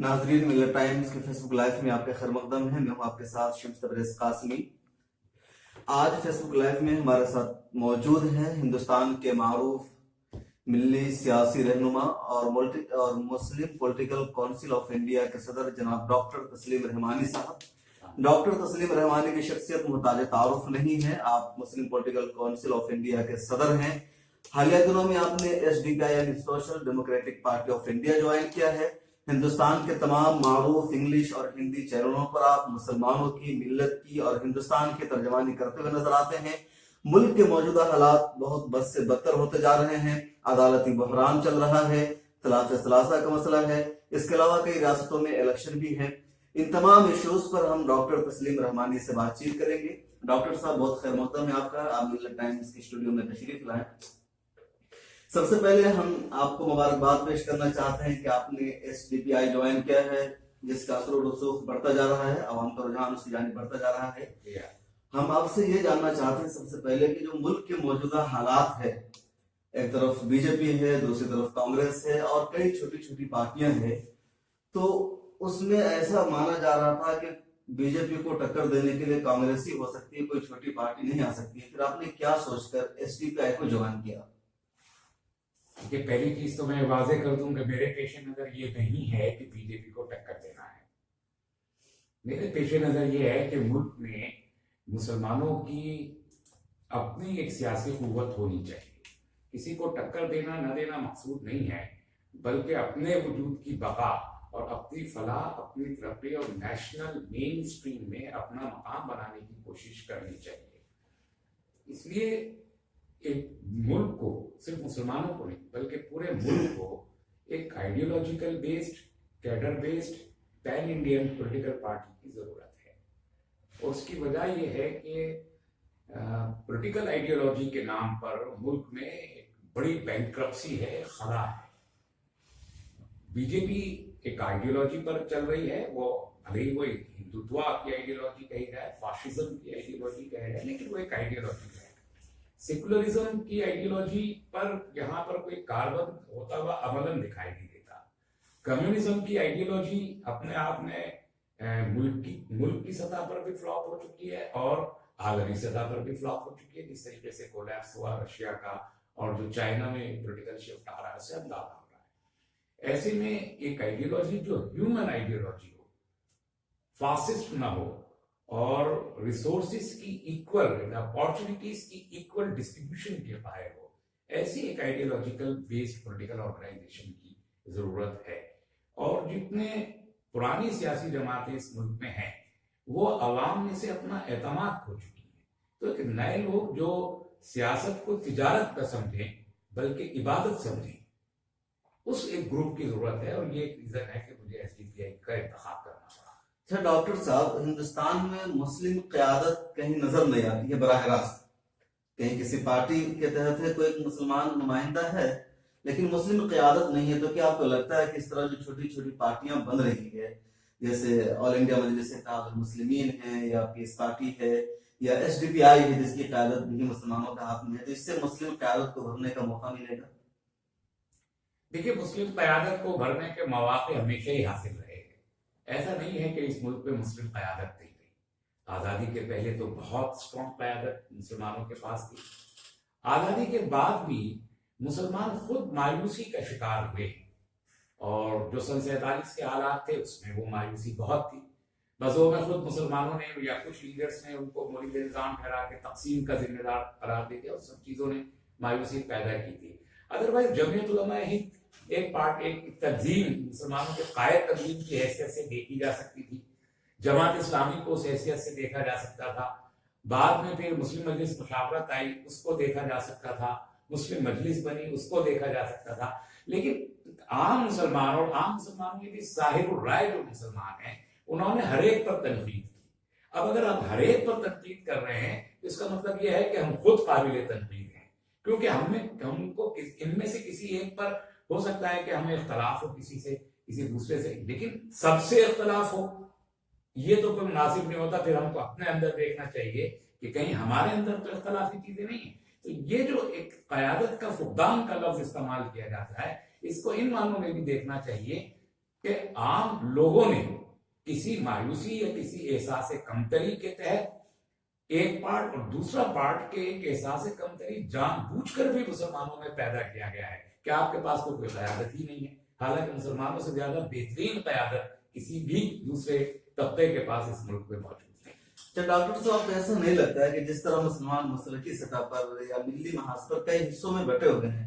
नाजरीन, Miller times के Facebook live में आपके खैर मकदम है। मैं हूं आपके साथ शम्स तबरेज़ कासमी। आज फेसबुक लाइव में हमारे साथ मौजूद हैं हिंदुस्तान के मारूफ मिल्ली सियासी रहनुमा और मुस्लिम पॉलिटिकल काउंसिल ऑफ इंडिया के सदर जनाब डॉक्टर तस्लीम रहमानी साहब। डॉक्टर तस्लीम रहमानी की शख्सियत मुहताज तारुफ नहीं है। आप मुस्लिम पॉलिटिकल काउंसिल ऑफ इंडिया के सदर हैं। हालिया दिनों में आपने SDPI यानी social democratic party of India join किया है। हिंदुस्तान के तमाम मारूफ इंग्लिश और हिंदी चैनलों पर आप मुसलमानों की, मिल्लत की और हिंदुस्तान की तर्जमानी करते हुए नजर आते हैं। मुल्क के मौजूदा हालात बहुत बद से बदतर होते जा रहे हैं। अदालती बहरान चल रहा है, तलाक सलासा का मसला है, इसके अलावा कई रियासतों में इलेक्शन भी है। इन तमाम इश्यूज पर हम डॉक्टर तस्लीम रहमानी से बातचीत करेंगे। डॉक्टर साहब, बहुत खैर मकदम है आपका, आप मिल्लत टाइम्स के स्टूडियो में तशरीफ लाए। सबसे पहले हम आपको मुबारकबाद पेश करना चाहते हैं कि आपने SDPI ज्वाइन किया है, जिसका असर रसूख बढ़ता जा रहा है, आवाम का रुझान उसकी जानिब बढ़ता जा रहा है। हम आपसे ये जानना चाहते हैं सबसे पहले कि जो मुल्क के मौजूदा हालात है, एक तरफ BJP है, दूसरी तरफ कांग्रेस है और कई छोटी छोटी पार्टियां हैं, तो उसमें ऐसा माना जा रहा था कि BJP को टक्कर देने के लिए कांग्रेस ही हो सकती है, कोई छोटी पार्टी नहीं आ सकती है। फिर आपने क्या सोचकर SDPI को ज्वाइन किया? कि पहली चीज तो मैं वाजे कर दूं कि मेरे पेशे नजर ये नहीं है कि बीजेपी को टक्कर देना है। मेरे पेशे नजर ये है कि मुल्क में मुसलमानों की अपनी एक सियासी कुव्वत होनी चाहिए। किसी को टक्कर देना न देना मकसूद नहीं है, बल्कि अपने वजूद की बका और अपनी फलाह, अपनी तरक्की और नेशनल मेन स्ट्रीम में अपना मकाम बनाने की कोशिश करनी चाहिए। इसलिए एक मुल्क को, सिर्फ मुसलमानों को नहीं बल्कि पूरे मुल्क को एक ideological based, cadre based, pan Indian political party की जरूरत है। और उसकी वजह यह है कि पॉलिटिकल आइडियोलॉजी के नाम पर मुल्क में एक बड़ी बैंक्रप्सी है, खला है। बीजेपी एक आइडियोलॉजी पर चल रही है, वो भले ही वो हिंदुत्व की आइडियोलॉजी कही जाए, फाशिज्म की आइडियोलॉजी कही जाए, लेकिन वो एक आइडियोलॉजी है। सेकुलरिज्म की आइडियोलॉजी पर यहाँ पर कोई कारगर होता हुआ अमलन दिखाई नहीं देता। कम्युनिज्म की आइडियोलॉजी अपने आप में मुल्क की सतह पर भी फ्लॉप हो चुकी है और आलमी सतह पर भी फ्लॉप हो चुकी है। जिस तरीके से कोलैप्स हुआ रशिया का और जो चाइना में पॉलिटिकल शिफ्ट आ रहा है, उससे अंदाजा हो रहा है। ऐसे में एक आइडियोलॉजी जो ह्यूमन आइडियोलॉजी हो, फासिस्ट ना हो और रिसोर्सेस की इक्वल, अपॉर्चुनिटीज की इक्वल डिस्ट्रीब्यूशन के पाए हो, ऐसी एक आइडियोलॉजिकल बेस्ड पॉलिटिकल ऑर्गेनाइजेशन की जरूरत है। और जितने पुरानी सियासी जमातें इस मुल्क में हैं, वो अवाम में से अपना एतमाद खो चुकी है। तो एक नए लोग जो सियासत को तिजारत का समझें बल्कि इबादत समझें, उस एक ग्रुप की जरूरत है। और ये एक रीजन है कि मुझे SDPI का इंतखाब करना पड़ा। अच्छा डॉक्टर साहब, हिंदुस्तान में मुस्लिम क़यादत कहीं नजर नहीं आती है बराह रास्त। कहीं किसी पार्टी के तहत है, कोई एक मुसलमान नुमाइंदा है, लेकिन मुस्लिम क़यादत नहीं है। तो क्या आपको लगता है कि इस तरह जो छोटी छोटी पार्टियां बन रही है, जैसे ऑल इंडिया मजलिस इत्तेहादुल मुस्लिमीन है या पीस पार्टी है या SDPI है जिसकी क़यादत भी मुसलमानों का हाथ में है, तो इससे मुस्लिम क़यादत को भरने का मौका मिलेगा? देखिए, मुस्लिम क़यादत को भरने के मौके हमेशा ही हासिल रहे। ऐसा नहीं है कि इस मुल्क में मुस्लिम क़यादत नहीं रही। आज़ादी के पहले तो बहुत स्ट्रॉन्ग क़यादत मुसलमानों के पास थी। आज़ादी के बाद भी मुसलमान खुद मायूसी का शिकार हुए और जो सन 47 के हालात थे उसमें वो मायूसी बहुत थी। बज़ो में खुद मुसलमानों ने या कुछ लीडर्स ने उनको मोरिद इल्जाम ठहरा के तकसीम का जिम्मेदार करार दे दिया और सब चीज़ों ने मायूसी पैदा की थी। अदरवाइज जमीयत उलमा हिंद एक तंजीम, मुसलमानों के कायद तंजीम की हैसियत से देखी जा सकती थी। जमात इस्लामी को उस हैसियत से देखा जा सकता था। बाद में फिर मुस्लिम मजलिस मुशावरत आई, उसको देखा जा सकता था। मुस्लिम मजलिस बनी, उसको देखा जा सकता था। लेकिन आम मुसलमान और आम मुसलमानों में भी साहिब राय जो मुसलमान हैं, उन्होंने हर एक पर तनकीद की। अब अगर आप हर एक पर तनकीद कर रहे हैं तो इसका मतलब यह है कि हम खुद काबिल तनकीद हैं, क्योंकि हमको इनमें से किसी एक पर हो सकता है कि हमें इख्तलाफ हो किसी से, किसी दूसरे से, लेकिन सबसे इख्तलाफ हो ये तो कोई मुनासिब नहीं होता। फिर हमको अपने अंदर देखना चाहिए कि कहीं हमारे अंदर तो इख्तलाफी चीजें नहीं है। तो ये जो एक क़यादत का फुकदान का लफ्ज इस्तेमाल किया जाता है, इसको इन मानों में भी देखना चाहिए कि आम लोगों ने किसी मायूसी या किसी एहसास कमतरी के तहत एक पार्ट और दूसरा पार्ट के एक एहसास कमतरी जानबूझकर भी मुसलमानों में पैदा किया गया है कि आपके पास तो कोई क़यादत ही नहीं है। हालांकि मुसलमानों से ज्यादा बेहतरीन क़यादत किसी भी दूसरे तबके के पास इस मुल्क में मौजूद है। क्या डॉक्टर साहब, ऐसा नहीं लगता है कि जिस तरह मुसलमान मसलकी सतह पर या मिली महाज पर कई हिस्सों में बटे हुए हैं,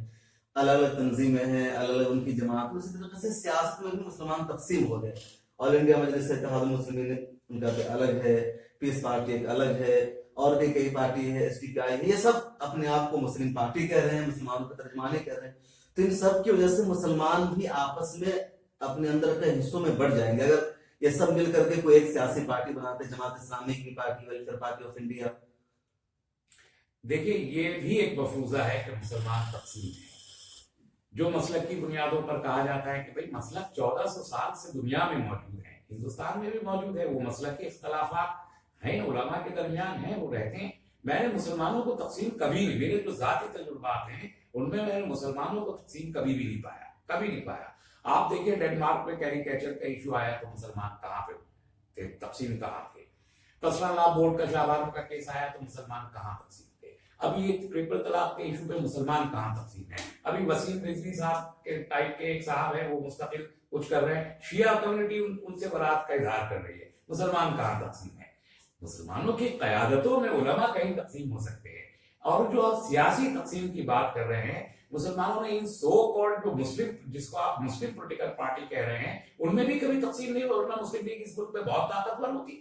अलग अलग तंजीमें हैं, अलग अलग उनकी जमात, उसी तरीके से सियासत में भी मुसलमान तकसीम हो गए। ऑल इंडिया मजलिस इत्तेहाद मुस्लिमीन उनका भी अलग है, पीस पार्टी एक अलग है, और भी कई पार्टी है, एसडीपीआई है, ये सब अपने आप को मुस्लिम पार्टी कह रहे हैं, मुसलमानों के तर्जमाने कह रहे हैं। तो इन सब की वजह से मुसलमान भी आपस में अपने अंदर के हिस्सों में बढ़ जाएंगे अगर ये सब मिल करके कोई एक सियासी पार्टी बनाते, जमात इस्लामी की party, welfare party of India. देखिए, ये भी एक मफरूजा है कि मुसलमान तकसीम है। जो मसलक की बुनियादों पर कहा जाता है कि भाई मसलक 1400 साल से दुनिया में मौजूद है, हिंदुस्तान में भी मौजूद है, वो मसलक के इख्तलाफात हैं, उलमा के दरमियान हैं, वो रहते हैं। मैंने मुसलमानों को तकसीम कभी नहीं, मेरे जो जाती तजुर्बात हैं उनमें मैंने मुसलमानों को तकसीम कभी भी नहीं पाया, कभी नहीं पाया। आप देखिए, डेनमार्क में कैरिकेचर का इशू आया तो मुसलमान कहाँ पे थे, तकसीम कहाँ थे। तस्ला लॉ बोर्ड का शाहबानों का केस आया तो मुसलमान कहाँ तकसीम थे। अभी ये ट्रिपल तलाक के इशू पे मुसलमान कहाँ तकसीम है। अभी वसीम रिजवी साहब के टाइप के एक साहब है, वो मुस्तकिल कुछ कर रहे हैं, शिया कम्युनिटी उनसे बरात का इजहार कर रही है, मुसलमान कहाँ तकसीम है। मुसलमानों की क़यादतों में उलमा कहीं तकसीम हो सकते हैं। और जो आप सियासी तकसीम की बात कर रहे हैं, मुसलमानों ने इन सो कॉल्ड जो मुस्लिम, जिसको आप मुस्लिम पॉलिटिकल पार्टी कह रहे हैं, उनमें भी कभी तकसीम नहीं, वरना मुस्लिम लीग इस मुल्क में बहुत ताकतवर होती।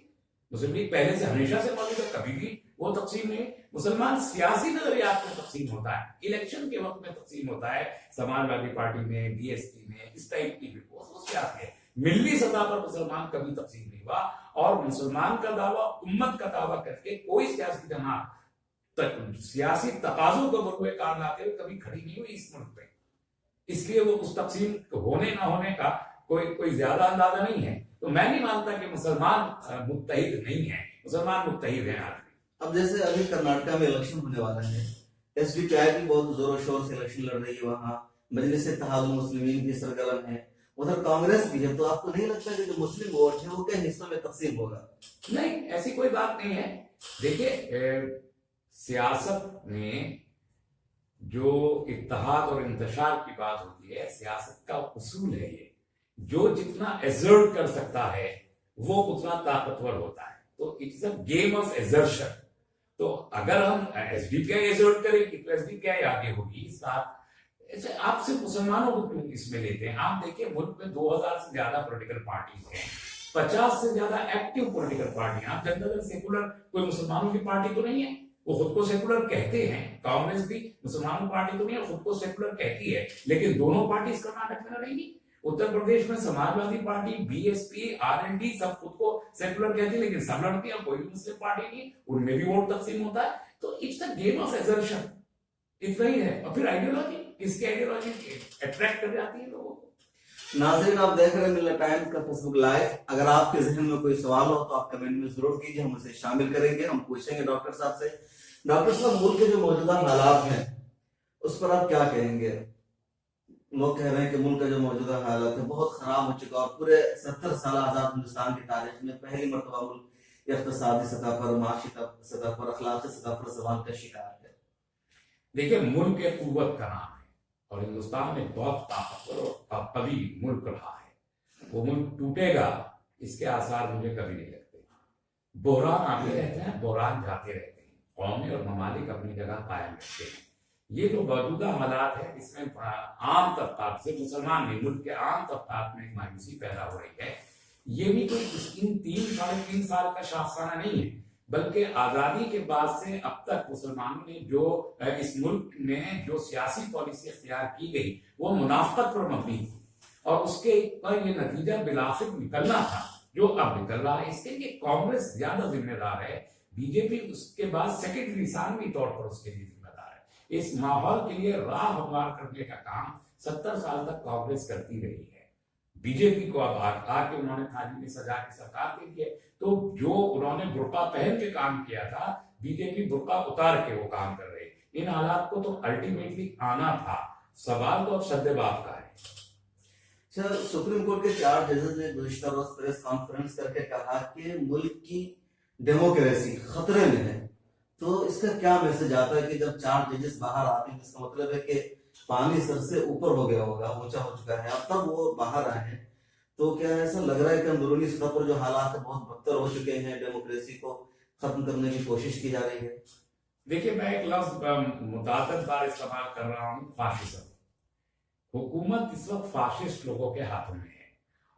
मुस्लिम लीग पहले से हमेशा से मौजूद है, कभी भी वो तकसीम नहीं। मुसलमान सियासी नजरियात में तकसीम होता है, इलेक्शन के वक्त में तकसीम होता है, समाजवादी पार्टी में, बीएसपी में, इस टाइप की भी वो सियासी है। मिली सतह पर मुसलमान कभी तकसीम नहीं हुआ, और मुसलमान का दावा, उम्मत का दावा करके कोई सियासी जमात सियासी तकाजों को बरूए कार लाते हुए कभी खड़ी नहीं हुई इस मुल्क पे। इसलिए वो उस तकसीम होने ना होने का कोई ज्यादा अंदाजा नहीं है। तो मैं नहीं मानता कि मुसलमान मुत्तहिद नहीं है, मुसलमान मुत्तहिद हैं आज भी। अब जैसे अभी कर्नाटका में इलेक्शन होने वाला है, एसडीपीआई भी बहुत जोरों शोर से इलेक्शन लड़ रही है, वहाँ मजलिस इत्तेहाद मुस्लिमीन भी सरगर्म है, उधर कांग्रेस भी है। तो आपको नहीं लगता कि जो मुस्लिम वोट है वो कई हिस्सों में तकसीम होगा? नहीं, ऐसी कोई बात नहीं है। देखिए, सियासत में जो इत्तेहाद और इंतशार की बात होती है, सियासत का उसूल है ये, जो जितना एजर्ट कर सकता है वो उतना ताकतवर होता है। तो it's a game of assertion. तो अगर हम एसडीपीआई एजर्ट करेंगे तो एसडीपीआई आगे होगी इस बात। आप सिर्फ मुसलमानों को क्यों इसमें लेते हैं? आप देखिए, मुल्क में 2000 से ज्यादा पॉलिटिकल पार्टीज हैं, 50 से ज्यादा एक्टिव पॉलिटिकल पार्टियां। जनता दल सेकुलर कोई मुसलमानों की पार्टी तो नहीं है, वो खुद को सेकुलर कहते हैं। कांग्रेस भी मुसलमानों की पार्टी तो नहीं है, खुद को सेकुलर कहती है, लेकिन दोनों पार्टी कर्नाटक में रहेंगी। उत्तर प्रदेश में समाजवादी पार्टी, बीएसपी, आरएनडी सब खुद को सेकुलर कहती है, लेकिन सब लड़ती है, कोई भी मुस्लिम पार्टी नहीं, उनमें भी वोट तकसीम होता है। तो it's a game of assertion, इतना ही है। और फिर आइडियोलॉजी, किसकी आइडियोलॉजी अट्रैक्ट कर जाती है लोगों को। नाज़रीन, आप देख रहे हैं मिल्लत टाइम्स का फेसबुक लाइव। अगर आपके जहन में कोई सवाल हो तो आप कमेंट में जरूर कीजिए, हम उसे शामिल करेंगे। हम पूछेंगे डॉक्टर साहब से। डॉक्टर साहब, मुल्क के जो मौजूदा हालात हैं उस पर आप क्या कहेंगे? लोग कह रहे हैं कि मुल्क का जो मौजूदा हालात है बहुत खराब हो चुका, और पूरे 70 साल आजाद हिंदुस्तान की तारीख में पहली मरतबा मुल्क इक़्तिसादी सतह पर, माशी सतह पर, अखलाकी सतह पर सवाल का शिकार है। देखिए, मुल्क एक कुव्वत का नाम है, और हिंदुस्तान में बहुत ताकतवर और कवी मुल्क रहा है। वो मुल्क टूटेगा, इसके आसार मुझे कभी नहीं लगते। बहरान आते रहते हैं, बहरान जाते रहते हैं, कौमें और ममालिक अपनी जगह कायम रखते हैं। ये जो मौजूदा हालात है, इसमें आम तबकात से, मुसलमान नहीं, मुल्क के आम तबकात में मायूसी पैदा हो रही है। ये भी कोई इन 3-3.5 साल का शासना नहीं है, बल्कि आजादी के बाद से अब तक मुसलमानों ने जो इस मुल्क में जो सियासी पॉलिसी अख्तियार की गई वो मुनाफत पर मबनी थी, और उसके पर ये नतीजा बिलाफिर निकलना था जो अब निकल रहा है। इसके लिए कांग्रेस ज्यादा जिम्मेदार है, बीजेपी उसके बाद सेकेंडरी सानवी तौर पर उसके लिए जिम्मेदार है। इस माहौल के लिए राह हमवार करने का काम 70 साल तक कांग्रेस करती रही है। बीजेपी को अब आके उन्होंने फांसी की सजा की सरकार के लिए, तो जो उन्होंने बुर्का पहन के काम किया था, बीजेपी बुर्का उतार के वो काम कर रही है। इन हालात को तो अल्टीमेटली आना था। सवाल तो अब सद्देबात का है। सर, सुप्रीम कोर्ट के 4 जजेस ने गुज़िश्ता रोज प्रेस कॉन्फ्रेंस करके कहा कि मुल्क की डेमोक्रेसी खतरे में है। तो इसका क्या मैसेज आता है कि जब 4 जजेस बाहर आते हैं, इसका मतलब है कि पानी सर से ऊपर हो गया होगा, ऊंचा हो चुका है, अब तब वो बाहर आए हैं। तो क्या ऐसा लग रहा है कि अंदरूनी सतह पर जो हालात है बहुत बदतर हो चुके हैं, डेमोक्रेसी को खत्म करने की कोशिश की जा रही है? देखिए, मैं एक लफ्ज मुताद बार इस्तेमाल कर रहा हूँ, फाशिज्म। हुकूमत इस वक्त फाशिस्ट लोगों के हाथों में है,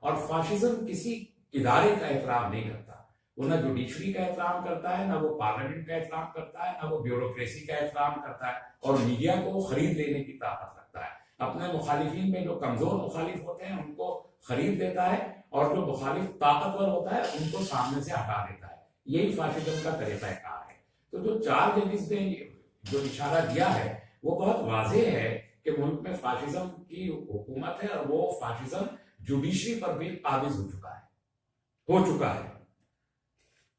और फाशिज्म किसी इदारे का एहतराम नहीं करता। वो ना जुडिशरी का एहतराम करता है, ना वो पार्लियामेंट का एहतराम करता है, ना वो ब्यूरोक्रेसी का एहतराम करता है, और मीडिया को खरीद लेने की ताकत रखता है। अपने मुखालिफिन में जो कमजोर मुखालिफ होते हैं उनको खरीद देता है, और जो मुखालिफ ताकतवर होता है उनको सामने से हटा देता है। यही फाशिज्म का तरीकाकार है। तो जो 4 जजेस ने जो इशारा दिया है वो बहुत वाज़ेह है कि मुल्क में फाशिज्म की हुकूमत है, और वो फाशिज्म जुडिशरी पर भी काबिज हो चुका है।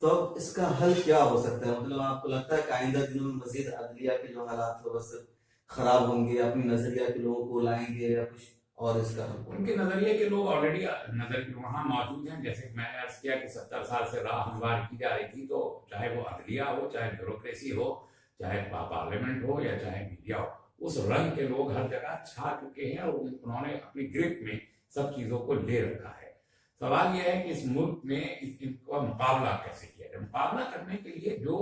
तो अब इसका हल क्या हो सकता है? मतलब आपको लगता है कि आइंदा दिनों में मजीद अदलिया के जो हालात है बस खराब होंगे, अपनी नजरिया के लोगों को लाएंगे, या कुछ और इसका हल? उनके नजरिए के लोग ऑलरेडी नजर वहां मौजूद हैं। जैसे मैंने अर्ज किया कि 70 साल से राह हमवार की जा रही थी, तो चाहे वो अदलिया हो, चाहे ब्यूरोक्रेसी हो, चाहे पार्लियामेंट हो, या चाहे मीडिया हो, उस रंग के लोग हर जगह छा चुके हैं, और उन्होंने अपनी ग्रिप में सब चीजों को ले रखा है। सवाल यह है कि इस मुल्क में इनका मुकाबला कैसे किया जाए। मुकाबला करने के लिए जो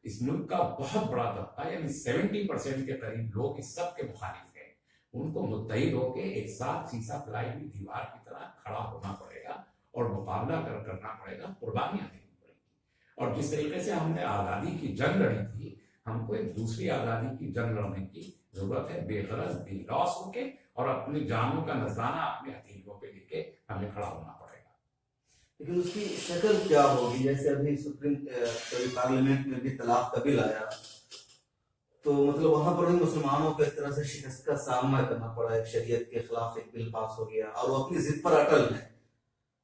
इस मुल्क का बहुत बड़ा तबका, यानी 70% के करीब लोग इस सब के मुखालिफ हैं, उनको मुत्तहिद होकर एक साथ सीसा फैलाई हुई दीवार की तरह खड़ा होना पड़ेगा, और मुकाबला करना पड़ेगा, कुर्बानियां देनी पड़ेगी। और जिस तरीके से हमने आज़ादी की जंग लड़ी थी, हमको एक दूसरी आज़ादी की जंग लड़ने की जरूरत है, बेगरज बेलौस होके, और अपनी जानों का नजराना अपने हथेलियों पे लेके हमें खड़ा होना पड़ेगा। लेकिन उसकी शक्ल क्या होगी? जैसे अभी पार्लियामेंट में भी तलाक का बिल आया, तो मतलब वहां पर भी मुसलमानों को एक तरह से शिकस्त का सामना करना पड़ा। एक शरीयत के खिलाफ एक बिल पास हो गया, और वो अपनी जिद पर अटल है।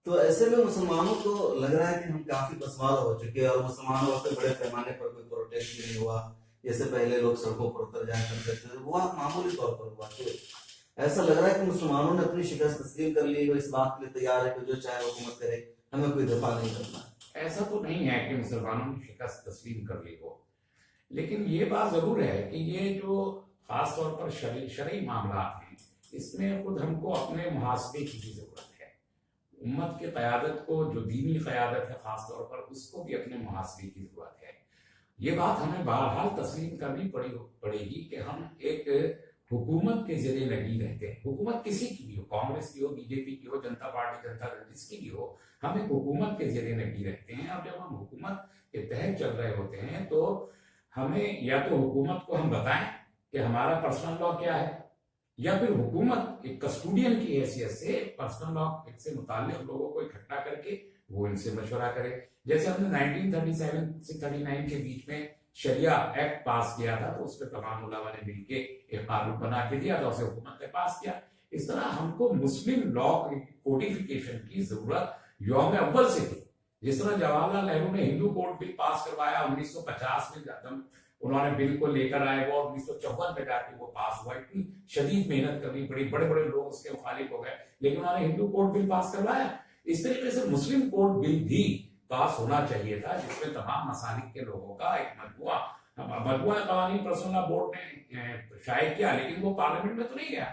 तो ऐसे में मुसलमानों को लग रहा है कि हम काफी पसमादा हो चुके हैं, और मुसलमानों पर बड़े पैमाने पर कोई प्रोटेस्ट भी नहीं हुआ। जैसे पहले लोग सड़कों पर उतर जाया करते थे, वो मामूली तौर पर हुआ। तो ऐसा लग रहा है कि मुसलमानों ने अपनी शिकस्त तस्लीम कर ली, वो इस बात के लिए तैयार है कि जो चाहे हुकूमत करे, हमें कोई दफा नहीं करना। ऐसा तो नहीं है कि मुसलमानों ने शिकस्त तस्लीम कर ली हो, लेकिन ये बात जरूर है कि ये जो खास तौर पर शरई मामला हैं, इसमें खुद हमको अपने मुहासबे की भी जरूरत है। उम्मत की क़यादत को, जो दीनी क़यादत है खास तौर पर, उसको भी अपने मुहासबे की जरूरत है। ये बात हमें बहरहाल तस्लीम करनी पड़ेगी कि हम एक हुकूमत के ज़ेरे लगी रहते हैं। हुकूमत किसी की भी हो, कांग्रेस की हो, बीजेपी की हो, जनता पार्टी, जनता दल, जिसकी भी हो, हम एक हुकूमत के ज़ेरे लगी रहते हैं। और जब हम हुकूमत के तहत चल रहे होते हैं, तो हमें या तो हुकूमत को हम बताएं कि हमारा पर्सनल लॉ क्या है, या फिर हुकूमत एक कस्टोडियन की हैसियत से पर्सनल लॉ से मुताल्लिक लोगों को इकट्ठा करके वो इनसे मशवरा करे। जैसे हमने 1937 से 39 के बीच में शरिया एक्ट पास किया था, तो उस पर तमाम उलमा ने मिलके एक कानून बना के दिया था, उसे हुकूमत ने पास किया। इस तरह हमको मुस्लिम लॉ कोडिफिकेशन की जरूरत यौम अव्वल से थी। जिस तरह जवाहरलाल नेहरू ने हिंदू कोड बिल पास करवाया 1950 में, जब उन्होंने बिल को लेकर आए, वो 1954 में जाके वो पास हुआ। इतनी शदीद मेहनत करनी पड़ी, बड़े बड़े लोग उसके मुखालिफ हो गए, लेकिन उन्होंने हिंदू कोड बिल पास करवाया। इस तरीके से मुस्लिम कोड बिल भी पास होना चाहिए था, जिसमें तमाम मसालिक के लोगों का एक मजमुआ कवानीन पर्सनल लॉ बोर्ड ने शाये किया, लेकिन वो पार्लियामेंट में तो नहीं गया।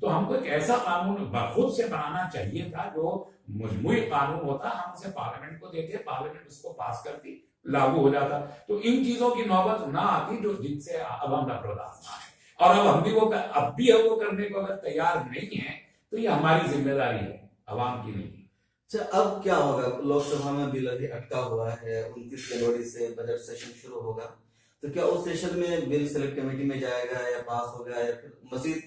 तो हमको एक ऐसा कानून खुद से बनाना चाहिए था जो मजमूई कानून होता, हम उसे पार्लियामेंट को देते, पार्लियामेंट उसको पास करती, लागू हो जाता। तो इन चीजों की नौबत ना आती जो जिनसे अब हम नफरत है। और अब हम भी वो करने को अगर तैयार नहीं है, तो ये हमारी जिम्मेदारी है, अवाम की नहीं। अच्छा, अब क्या होगा? लोकसभा में बिल अभी अटका हुआ है, 29 जनवरी से बजट सेशन शुरू होगा। तो क्या उस सेशन में बिल सेलेक्ट कमेटी में जाएगा, या पास होगा, या फिर मजीद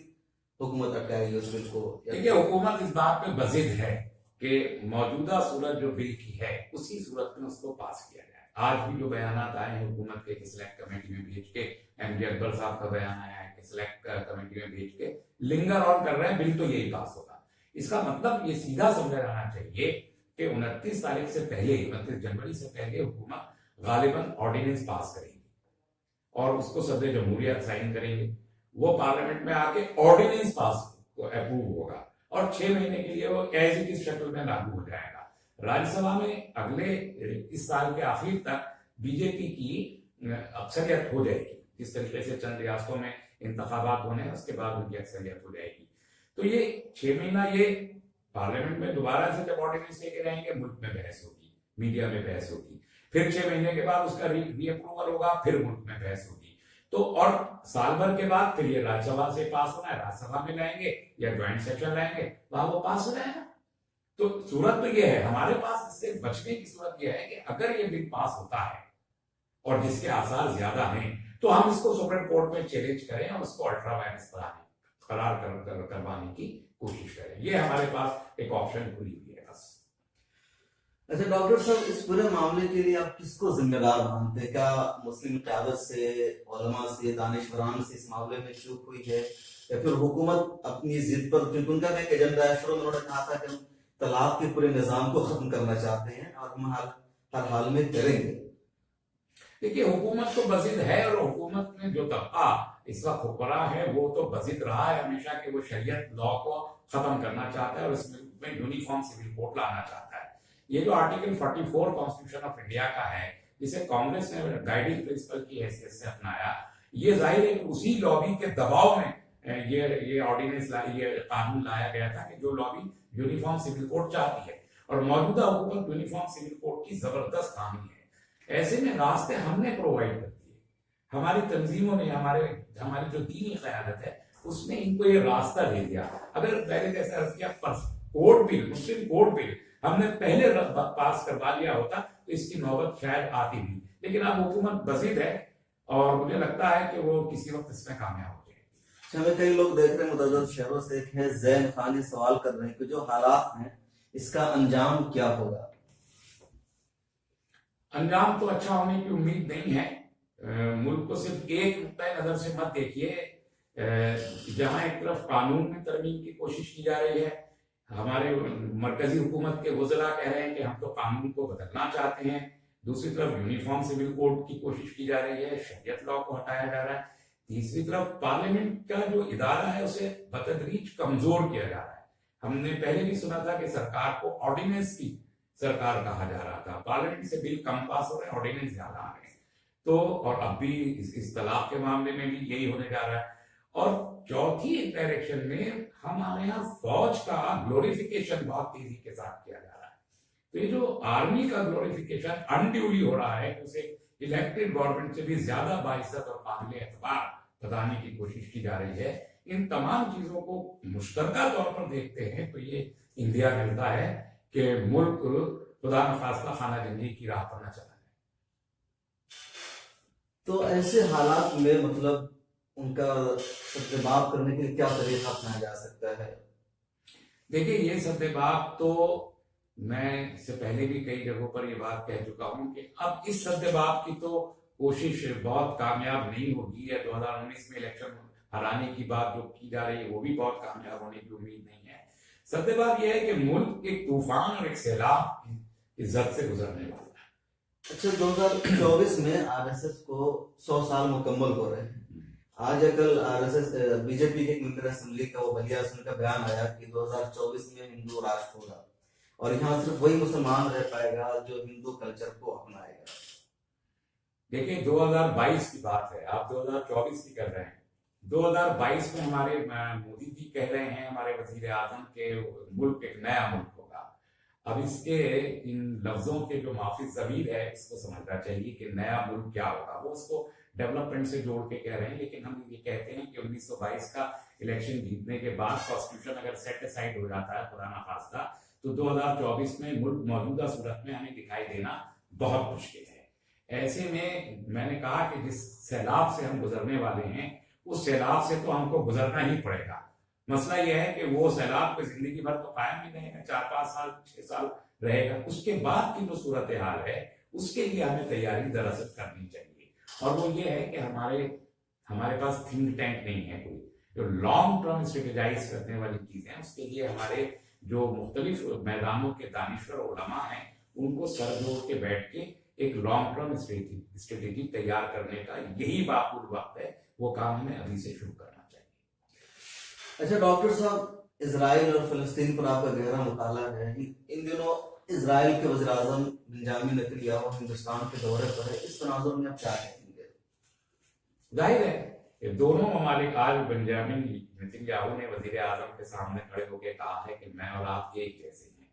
हुकूमत अटकाएगी उस बिल को? देखिए, हुकूमत इस बात पे बजिद है कि मौजूदा सूरत जो बिल की है, उसी सूरत में उसको पास किया जाए। आज भी जो बयान आए हैं हुकूमत के सिलेक्ट कमेटी में भेज के, एमजे अकबर साहब का बयान आया है कि सिलेक्ट कमेटी में भेज के लिंगर ऑन कर रहे हैं, बिल तो यही पास होगा। इसका मतलब ये सीधा समझा जाना चाहिए कि 29 तारीख से पहले, 29 जनवरी से पहले हुकूमत गालिबन ऑर्डिनेंस पास करेगी, और उसको सदर जमहूरियत साइन करेंगे। वो पार्लियामेंट में आके ऑर्डिनेंस पास अप्रूव होगा, और 6 महीने के लिए वो एज इट इज शक्ल में लागू हो जाएगा। राज्यसभा में अगले इस साल के आखिर तक बीजेपी की अक्सरियत हो जाएगी। जिस तरीके से चंद रियासतों में इंतखाबात होने हैं उसके बाद उनकी अक्सरियत हो जाएगी। तो ये 6 महीना ये पार्लियामेंट में दोबारा से जब ऑर्डिनेंस लेके रहेंगे, मुल्क में बहस होगी, मीडिया में बहस होगी, फिर 6 महीने के बाद उसका री अप्रूवल होगा, फिर मुल्क में बहस होगी। तो और साल भर के बाद फिर ये राज्यसभा से पास होना है, राज्यसभा में लाएंगे या ज्वाइंट सेशन लाएंगे, वहां वो पास हो जाएगा। तो सूरत तो ये है, हमारे पास इससे बचने की सूरत यह है कि अगर ये बिल पास होता है और जिसके आसार ज्यादा हैं, तो हम इसको सुप्रीम कोर्ट में चैलेंज करें और उसको अल्ट्रा वायरस करार करवाने की कोशिश करें। ये हमारे पास एक ऑप्शन खुली हुई है बस। अच्छा डॉक्टर साहब, इस पूरे मामले के लिए आप किसको जिम्मेदार मानते हैं? क्या मुस्लिम क़यादत से, उलमा से, दानिशवरान से इस मामले में चूक हुई है, या फिर हुकूमत अपनी जिद पर, क्योंकि उनका एक एजेंडा है, शुरू में उन्होंने कहा था कि हम तलाक के पूरे निजाम को खत्म करना चाहते हैं और हम हर हाल में करेंगे। देखिए, हुकूमत तो बजिद है और हुकूमत में जो तबका इस वक्त हुक्मरान है वो तो बजिद रहा है हमेशा कि वो शरीयत लॉ को खत्म करना चाहता है और इसमें यूनिफॉर्म सिविल कोड लाना चाहता है। ये जो आर्टिकल 44 कॉन्स्टिट्यूशन ऑफ इंडिया का है, जिसे कांग्रेस ने गाइडिंग प्रिंसिपल की हैसियत से अपनाया, ये जाहिर है कि उसी लॉबी के दबाव में ये ऑर्डिनेंस ये कानून लाया गया था कि जो लॉबी यूनिफॉर्म सिविल कोड चाहती है और मौजूदा हुकूमत यूनिफॉर्म सिविल कोड की जबरदस्त हामी है। ऐसे में रास्ते हमने प्रोवाइड कर दिए, हमारी तंजीमों ने, हमारी जो दीनी क़यादत है उसने इनको ये रास्ता दे दिया। अगर पहले जैसा अर्ज किया कोड बिल, मुस्लिम कोड बिल हमने पहले पास करवा लिया होता तो इसकी नौबत शायद आती नहीं, लेकिन अब हुकूमत बजिद है और मुझे लगता है कि वो किसी वक्त इसमें कामयाब हो जाएगी। हमें कई लोग देख रहे हैं मुतअद्दिद शहरों से, एक है जैन खान, ये सवाल कर रहे हैं कि जो हालात हैं इसका अंजाम क्या होगा? अंजाम तो अच्छा होने की उम्मीद नहीं है। मुल्क को सिर्फ एक नुक्ता नजर से मत देखिए। जहां एक तरफ कानून में तरमीम की कोशिश की जा रही है, हमारे मरकजी हुकूमत के वज़रा कह रहे हैं कि हम तो कानून को बदलना चाहते हैं, दूसरी तरफ यूनिफॉर्म सिविल कोड की कोशिश की जा रही है, शरीयत लॉ को हटाया जा रहा है, तीसरी तरफ पार्लियामेंट का जो इदारा है उसे बतदरीज कमजोर किया जा रहा है। हमने पहले भी सुना था कि सरकार को ऑर्डिनेंस की सरकार कहा जा रहा था, पार्लियामेंट से बिल कम पास हो रहे हैं, ऑर्डिनेंस ज्यादा आ रहे हैं। तो और अब भी इस तलाक के मामले में भी यही होने जा रहा है। और चौथी डायरेक्शन में हमारे यहाँ फौज का ग्लोरिफिकेशन बहुत तेजी के साथ किया जा रहा है। तो ये जो आर्मी का ग्लोरिफिकेशन अनड्यूली हो रहा है, उसे इलेक्टेड गवर्नमेंट से भी ज्यादा बाइज्जत और काबिल एतबार बताने की कोशिश की जा रही है। इन तमाम चीजों को मुश्तरका तौर पर देखते हैं तो ये इंडिया मिलता है कि मुल्क खुदा न खास्ता खाना जंगी की राह पर न चला जाए। तो ऐसे हालात में मतलब उनका सद्देबाब करने के लिए क्या तरीका अपनाया जा सकता है? देखिए, ये सद्देबाब तो मैं इससे पहले भी कई जगहों पर ये बात कह चुका हूं कि अब इस सद्देबाब की तो कोशिश बहुत कामयाब नहीं होगी, या 2019 में इलेक्शन हराने की बात जो की जा रही है वो भी बहुत कामयाब होने की उम्मीद नहीं है। सद्देबाब यह है कि मुल्क एक तूफान और एक सैलाब की जद से गुजरने वाला है। अच्छा, 2024 में आरएसएस को 100 साल मुकम्मल हो रहे हैं। आज कल आरएसएस बीजेपी के मेंबर असेंबली का वो बलिया का बयान आया कि 2024 में हिंदू राष्ट्र होगा और यहाँ सिर्फ वही मुसलमान रह पाएगा जो हिंदू कल्चर को अपनाएगा। देखिए, 2022 की बात है, आप 2024 की कर रहे हैं। 2022 में हमारे मोदी जी कह रहे हैं, हमारे वजीर आजम के मुल्क एक नया मुल्क होगा। अब इसके इन लफ्जों के जो माफी जमीर है इसको समझना चाहिए कि नया मुल्क क्या होगा। वो उसको डेवलपमेंट से जोड़ के कह रहे हैं, लेकिन हम ये कहते हैं कि 1922 का इलेक्शन जीतने के बाद कॉन्स्टिट्यूशन अगर सेट असाइड हो जाता है पुराना खास्ता, तो 2024 में मुल्क मौजूदा सूरत में हमें दिखाई देना बहुत मुश्किल है। ऐसे में मैंने कहा कि जिस सैलाब से हम गुजरने वाले हैं उस सैलाब से तो हमको गुजरना ही पड़ेगा। मसला यह है कि वो सैलाब को जिंदगी भर तो कायम नहीं रहेगा, 4-5 साल 6 साल रहेगा। उसके बाद की जो सूरत हाल है उसके लिए हमें तैयारी दरअसल करनी चाहिए, और वो ये है कि हमारे पास थिंक टैंक नहीं है कोई जो लॉन्ग टर्म स्ट्रेटेजाइज करने वाली चीजें। उसके लिए हमारे जो मुख्तलिफ मैदानों के दानिश्वर उलमा हैं उनको सर जोड़ के बैठ के एक लॉन्ग टर्म स्ट्रेटेजी तैयार करने का यही बाकुल वक्त है। वो काम हमें अभी से शुरू करना चाहिए। अच्छा डॉक्टर साहब, इसराइल और फिलिस्तीन पर आपका गहरा मुताला है। इन दिनों इसराइल के वज़ीर आज़म बेंजामिन नेतन्याहू हिंदुस्तान के दौरे पर है, इस तनाजुर में आप क्या कहेंगे? जाहिर है कि दोनों ममालिक, आज बेंजामिन नेतन्याहू ने वजीर आजम के सामने खड़े होकर कहा है कि मैं और आप एक जैसे हैं,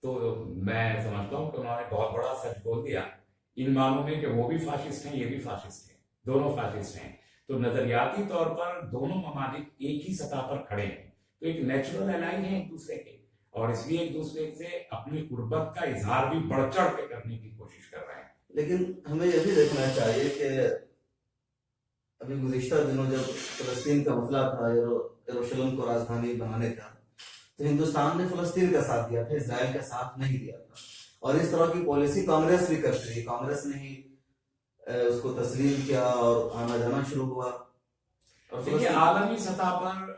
तो मैं समझता हूँ कि उन्होंने बहुत बड़ा सच बोल दिया इन मानों में कि वो भी फाशिस्ट हैं, ये भी फाशिस्ट हैं, दोनों फाशिस्ट हैं। तो नजरियाती तौर पर दोनों ममालिक एक ही सतह पर खड़े हैं, तो एक नेचुरल एलाई है एक दूसरे के, और इसलिए एक दूसरे से अपनी कुर्बत का इजहार भी बढ़ चढ़ के करने की कोशिश कर रहे हैं। लेकिन हमें यह भी देखना चाहिए कि अभी गुज़िश्ता दिनों जब फिलिस्तीन का मसला था यरूशलेम को राजधानी बनाने का, तो हिंदुस्तान ने फिलिस्तीन का साथ दिया था, इसराइल का साथ नहीं दिया था। और इस तरह की पॉलिसी कांग्रेस भी करती रही, कांग्रेस ने ही उसको तस्लीम किया और आना जाना शुरू हुआ। और देखिए, आलमी सतह पर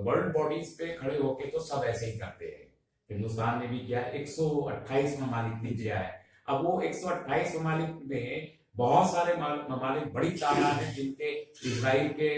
वर्ल्ड बॉडीज पे खड़े होके तो सब ऐसे ही करते हैं। हिंदुस्तान ने भी किया, 128 ममालिक ने किया है। अब वो 128 ममालिक में बहुत सारे ममालिक बड़ी तादाद है जिनके इसराइल के,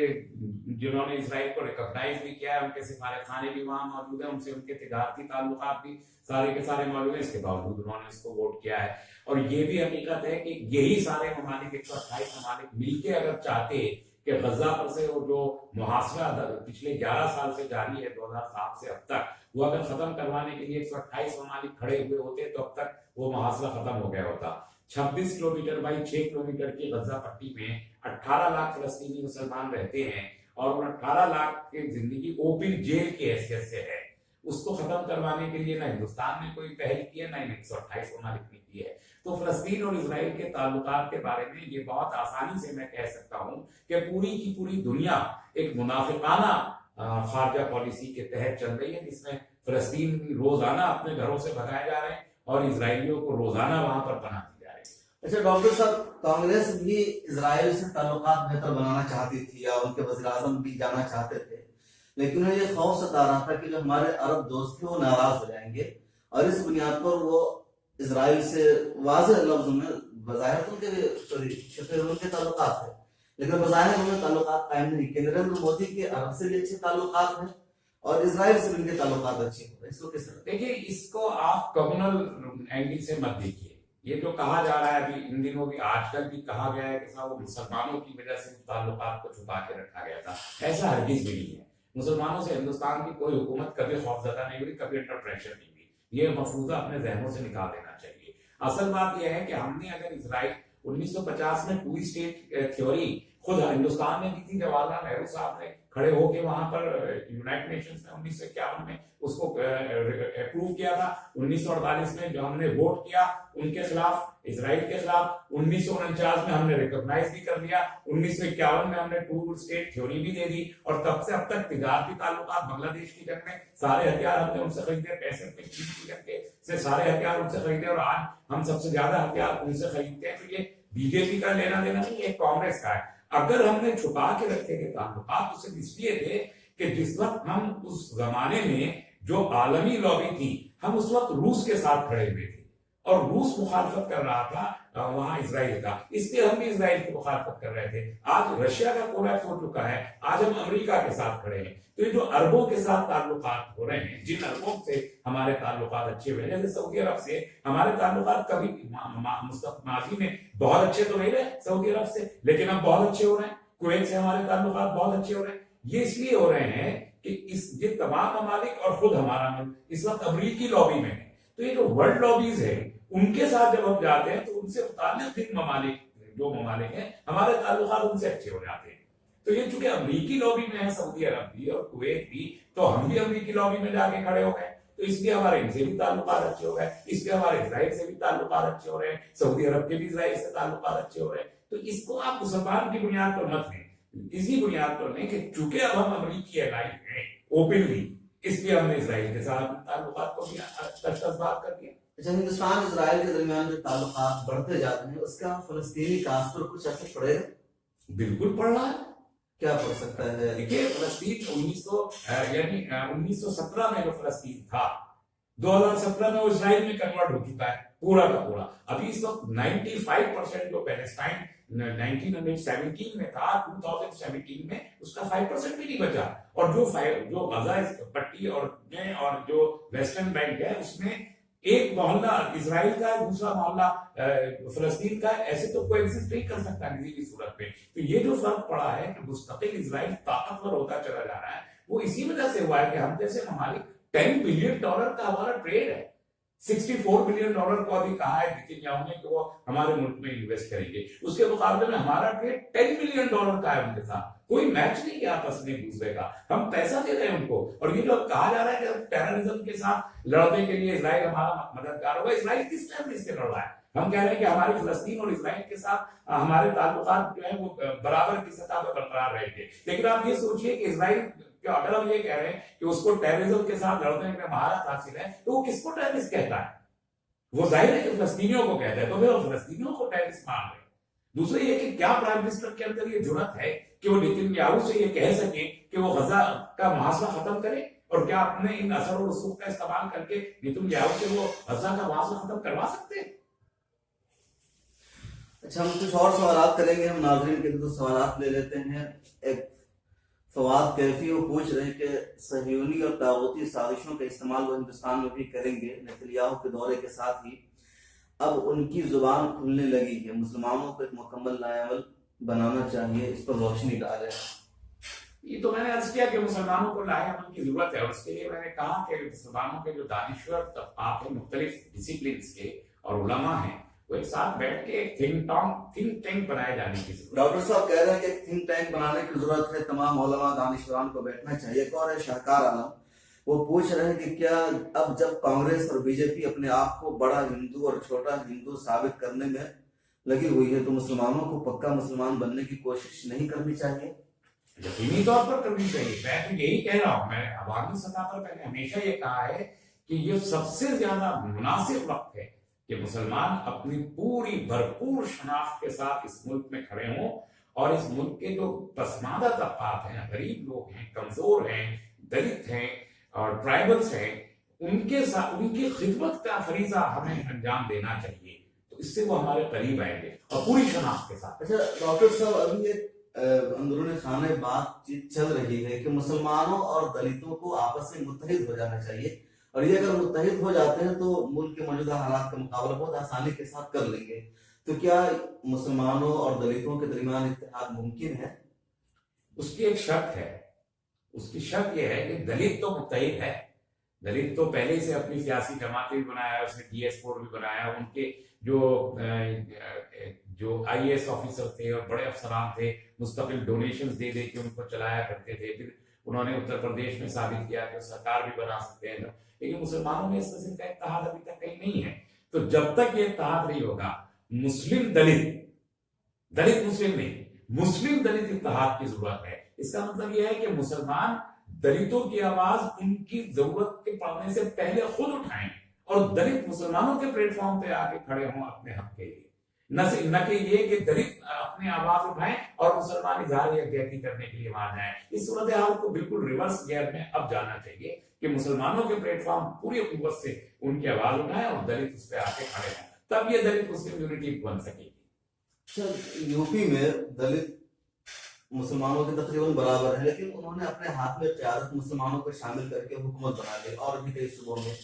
जिन्होंने इसराइल को रिकॉग्नाइज भी किया है, उनके सिफारतखाने भी वहां मौजूद है, उनसे उनके तिजारती ताल्लुकात भी सारे के सारे मौजूद है। इसके बावजूद उन्होंने इसको वोट किया है। और ये भी हकीकत है कि यही सारे ममालिक, 128 ममालिक मिलके अगर चाहते कि गजा पर से वो जो मुहासरा पिछले 11 साल से जारी है, 2007 से अब तक, वो अगर खत्म करवाने के लिए 128 ममालिक खड़े हुए होते तो अब तक वो मुहासरा खत्म हो गया होता। 26 किलोमीटर बाई 6 किलोमीटर की गजा पट्टी में 18 लाख फिलिस्तीनी मुसलमान रहते हैं, और उन 18 लाख की जिंदगी ओपन जेल की हैसियत से है। उसको खत्म करवाने के लिए ना हिंदुस्तान ने कोई पहल की है, ना 128 ममालिक ने की है। तो फिलिस्तीन और इसराइल के ताल्लुकात के बारे में ये बहुत आसानी से मैं कह सकता हूं कि पूरी की पूरी दुनिया एक मुनाफिकाना खारजा पॉलिसी के तहत चल रही है, जिसमें फिलिस्तीन रोजाना अपने घरों से भगाए जा रहे हैं और इसराइलियों को रोजाना वहां पर पनाह दी जा रही है। अच्छा डॉक्टर साहब, कांग्रेस भी इसराइल से ताल्लुकात बेहतर बनाना चाहती थी या उनके वज़ीर आज़म भी जाना चाहते थे, लेकिन उन्हें ये खौफ सता रहा था कि जो हमारे अरब दोस्त थे वो नाराज हो जाएंगे, और इस बुनियाद पर वो इसराइल से वाज़ेह लफ्ज़ में, बज़ाहिर तो उनके ताल्लुकात थे, लेकिन बज़ाहिर उन्हें ताल्लुकात कायम नहीं किए। नरेंद्र मोदी के अरब से भी अच्छे ताल्लुकात हैं और इसराइल से भी उनके ताल्लुकात अच्छे हो रहे हैं, इसको किस तरह? देखिए, इसको आप कम्युनल एंगल से मत देखिए। ये जो कहा जा रहा है अभी इन दिनों भी, आजकल भी कहा गया है कि साहब वो मुसलमानों की वजह से ताल्लुकात को छुपा के रखा गया था, ऐसा हरगिज भी नहीं है। मुसलमानों से हिंदुस्तान की कोई हुकूमत कभी खौफजदा नहीं हुई, कभी अंडर प्रेशर नहीं हुई। ये मफरूजा अपने जहनों से निकाल देना चाहिए। असल बात यह है कि हमने अगर इसराइल 1950 में 2 स्टेट थ्योरी खुद हिंदुस्तान ने दी थी, जवाहरलाल नेहरू साहब ने खड़े होके वहां पर यूनाइटेड नेशंस में 1951 में उसको अप्रूव किया था। 1948 में जो हमने वोट किया उनके खिलाफ, इसराइल के खिलाफ, 1949 में हमने रिकॉग्नाइज भी कर दिया, 1951 में हमने 2 स्टेट थ्योरी भी दे दी, और तब से अब तक तिजारती ताल्लुकात, बांग्लादेश की जंग में सारे हथियार हमने उनसे खरीदे, 65 में चीन की जंग से सारे हथियार उनसे खरीदे, और आज हम सबसे ज्यादा हथियार उनसे खरीदते हैं। तो ये बीजेपी का लेना देना नहीं, ये कांग्रेस का है। अगर हमने छुपा के रखे थे ताल्लुकात तो सिर्फ इसलिए थे कि जिस वक्त हम उस जमाने में जो आलमी लॉबी थी, हम उस वक्त रूस के साथ खड़े हुए थे और रूस मुखालफत कर रहा था वहां इसराइल का, इसलिए हम भी इसराइल की मुखालफत कर रहे थे। आज रशिया का कोलैप्स हो चुका है, आज हम अमेरिका के साथ खड़े हैं। तो ये जो अरबों के साथ ताल्लुकात हो रहे हैं, जिन अरबों से हमारे ताल्लुकात अच्छे हुए, जैसे सऊदी अरब से हमारे ताल्लुकात कभी माजी में बहुत अच्छे तो नहीं रहे सऊदी अरब से, लेकिन अब बहुत अच्छे हो रहे हैं। कुवैत से हमारे ताल्लुकात बहुत अच्छे हो रहे हैं। ये इसलिए हो रहे हैं कि ये तमाम ममालिक और खुद हमारा मुल्क इस वक्त अमरीकी लॉबी में है। तो ये जो वर्ल्ड लॉबीज है उनके साथ जब हम जाते हैं तो उनसे मुताल्लिक ममालिक, जो ममालिक हैं, हमारे ताल्लुकात उनसे अच्छे हो जाते हैं। तो ये चूंकि अमरीकी लॉबी में है सऊदी अरब भी और कुवैत भी, तो हम भी अमरीकी लॉबी में जाके खड़े हो गए, तो इसलिए हमारे इनसे भी ताल्लुकात अच्छे हो गए, इसलिए हमारे इसराइल से भी ताल्लुकात अच्छे हो रहे हैं, सऊदी अरब के भी इसराइल से ताल्लुकात अच्छे हो रहे हैं। तो इसको आप मुसलमान की बुनियाद पर मत लें, इसी बुनियाद पर लें कि चूंकि अब हम अमरीकी एलाई हैं ओपनली, इसलिए हमने इसराइल के साथ ताल्लुकात को भी तशबाब कर दिया। अच्छा, हिंदुस्तान इसराइल के दरमियान जो ताल्लुकात बढ़ते जाते हैं उसका फलस्तीनी काज पर कुछ असर पड़ेगा? बिल्कुल पड़ रहा है। क्या पड़ सकता है? देखिए, फलस्तीन 1917 में जो फलस्तीन था, 2017 में वो इसराइल में कन्वर्ट हो चुका है। पूरा का पूरा। अभी इस वक्त 95% जो पैलेस्टाइन 1917 में था, 2017 में उसका 5% भी नहीं बचा। और जो गजा पट्टी और जो वेस्टर्न बैंक है, उसमें एक मोहल्ला इसराइल का है, दूसरा मोहल्ला फलस्तीन का है। ऐसे तो कोई एग्जिस्ट नहीं कर सकता किसी भी सूरत में। तो ये जो फर्क पड़ा है कि मुस्तकिल इसराइल ताकतवर होता चला जा रहा है, वो इसी वजह से हुआ है कि हम जैसे ममालिक $10 बिलियन का हमारा ट्रेड है। $64 बिलियन को अभी कहा है नेतन्याहू ने कि वो हमारे मुल्क में इन्वेस्ट करेंगे। उसके मुकाबले में हमारा ट्रेड $10 बिलियन का है उनके साथ। कोई मैच नहीं है आपस में एक दूसरे का, हम पैसा दे रहे हैं उनको। और ये जो कहा जा रहा है कि टेररिज्म के साथ लड़ने के लिए इसराइल हमारा मददगार होगा, इसराइल किस टाइम इससे लड़ रहा है? हम कह रहे हैं कि हमारी फलस्तीन और इसराइल के साथ हमारे ताल्लुकात जो है वो बराबर की सतह पर बरकरार रहेंगे। लेकिन आप ये सोचिए कि इसराइल, अगर हम ये कह रहे हैं कि उसको टेररिज्म के साथ लड़ने में महारत हासिल है, तो वो किसको टेररिस्ट कहता है? वो जाहिर है कि फलस्तीनियों को कहता है, तो फिर फलस्तीनियों को टेररिस्ट मान रहे। दूसरा ये कि क्या प्राइम मिनिस्टर के अंदर ये जुर्रत है कि वो नेतन्याहू से ये कह सके कि वो गजा का मुहासरा खत्म करे? और क्या अपने इन असर और रसूख का इस्तेमाल करके नेतन्याहू से वो गजा का मुहासरा खत्म करवा सकते हैं? अच्छा, हम कुछ और सवाल करेंगे। हम नाज़रीन के तो सवाल ले लेते हैं। एक फवाद कैफी वो पूछ रहे हैं कि सहयूनी और तागूती साजिशों का इस्तेमाल वो हिंदुस्तान में भी करेंगे। नेतन्याहू के दौरे के साथ ही अब उनकी जुबान खुलने लगी है, मुसलमानों को एक मुकम्मल लाएमल बनाना चाहिए, इस पर रोशनी डालें। ये तो मैंने अर्ज किया कि मुसलमानों को लाएमल की जरूरत है, और उसके लिए मैंने कहा कि मुसलमानों के जो दानिश्वर तबकात हैं मुख्तलिफ डिसिप्लिन के और उलमा हैं, वो एक साथ बैठ के थिंक टैंक बनाए जाने की जरूरत। डॉक्टर साहब कह रहे हैं कि थिंक टैंक बनाने की जरूरत है, तमाम उलमा दानिशवरान को बैठना चाहिए। एक और है शाहकार आलम, वो पूछ रहे हैं कि क्या अब जब कांग्रेस और बीजेपी अपने आप को बड़ा हिंदू और छोटा हिंदू साबित करने में लगी हुई है, तो मुसलमानों को पक्का मुसलमान बनने की कोशिश नहीं करनी चाहिए? यकीनी तौर पर करनी चाहिए। मैं तो यही कह रहा हूँ, मैं अवामी सतह पर मैंने हमेशा ये कहा है कि ये सबसे ज्यादा मुनासिब वक्त है कि मुसलमान अपनी पूरी भरपूर शनाख्त के साथ इस मुल्क में खड़े हों, और इस मुल्क के जो पसमानदा तबकात हैं, गरीब लोग हैं, कमजोर हैं, दलित हैं और ट्राइबल्स हैं, उनके साथ उनकी खिदमत का फरीजा हमें अंजाम देना चाहिए। तो इससे वो हमारे करीब आएंगे और पूरी शनाख्त के साथ। अच्छा डॉक्टर साहब, अभी एक अंदरूनी खाने बातचीत चल रही है कि मुसलमानों और दलितों को आपस में मुत्तहिद हो जाना चाहिए, और ये अगर मुत्तहिद हो जाते हैं तो मुल्क के मौजूदा हालात का मुकाबला बहुत आसानी के साथ कर लेंगे। तो क्या मुसलमानों और दलितों के दरमियान इत्तेहाद मुमकिन है? उसकी एक शर्त है। उसकी शर्त यह है कि दलित तो मुत्तहिद है, दलित तो पहले से अपनी सियासी जमातें भी बनाया, उसने DS4 भी बनाया। उनके जो IAS ऑफिसर थे और बड़े अफसरान थे, मुस्तकिल डोनेशंस दे दे के उनको चलाया करते थे। फिर उन्होंने उत्तर प्रदेश में साबित किया कि सरकार भी बना सकते हैं। लेकिन मुसलमानों में इस किस्म का इत्तेहाद अभी तक कहीं नहीं है। तो जब तक ये इत्तेहाद नहीं होगा, मुस्लिम दलित मुस्लिम नहीं, मुस्लिम दलित इत्तेहाद की जरूरत है। इसका मतलब यह है कि मुसलमान दलितों की आवाज उनकी जरूरत के पड़ने से पहले खुद उठाएं, और दलित मुसलमानों के प्लेटफॉर्म पे आके खड़े हों अपने हक के लिए। न कि ये कि दलित अपनी आवाज उठाएं और मुसलमान इजहार यकजहती करने के लिए वहां जाएं। इस सूरत हाल को बिल्कुल रिवर्स गियर में अब जाना चाहिए कि मुसलमानों के प्लेटफॉर्म पूरी कुव्वत से उनकी आवाज उठाएं और दलित उस पर आके खड़े हों, तब ये दलित मुस्लिम यूनिटी बन सकेगी। यूपी में दलित मुसलमानों के तकरीबन बराबर है, लेकिन उन्होंने अपने हाथ में क़यादत मुसलमानों को शामिल करके हुकूमत बना ली। और भी कई सूबों में,